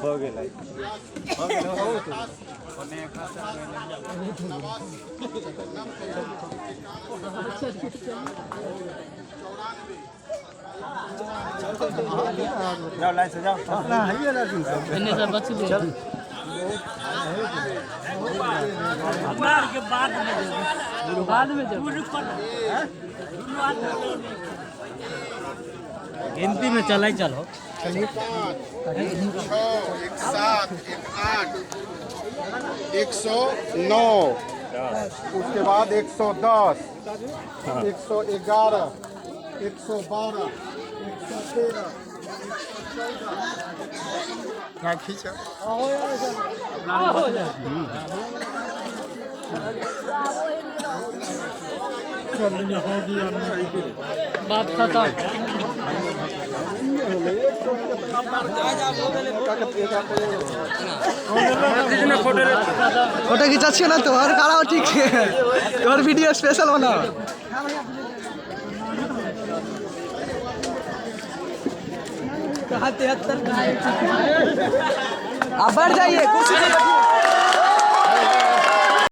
हो गेल जाओ लाइन से जाओ के बाद में गिनती में चला ही चलो। चलिए 7 8 109 उसके बाद 110 111 112 113 क्या खींचा बात खत्म। फोटो खिंचाচ্ছি না তোমার কারাও ঠিক তোমার ভিডিও স্পেশাল বানাও। आप बैठ जाइए कुर्सी पे बैठिए।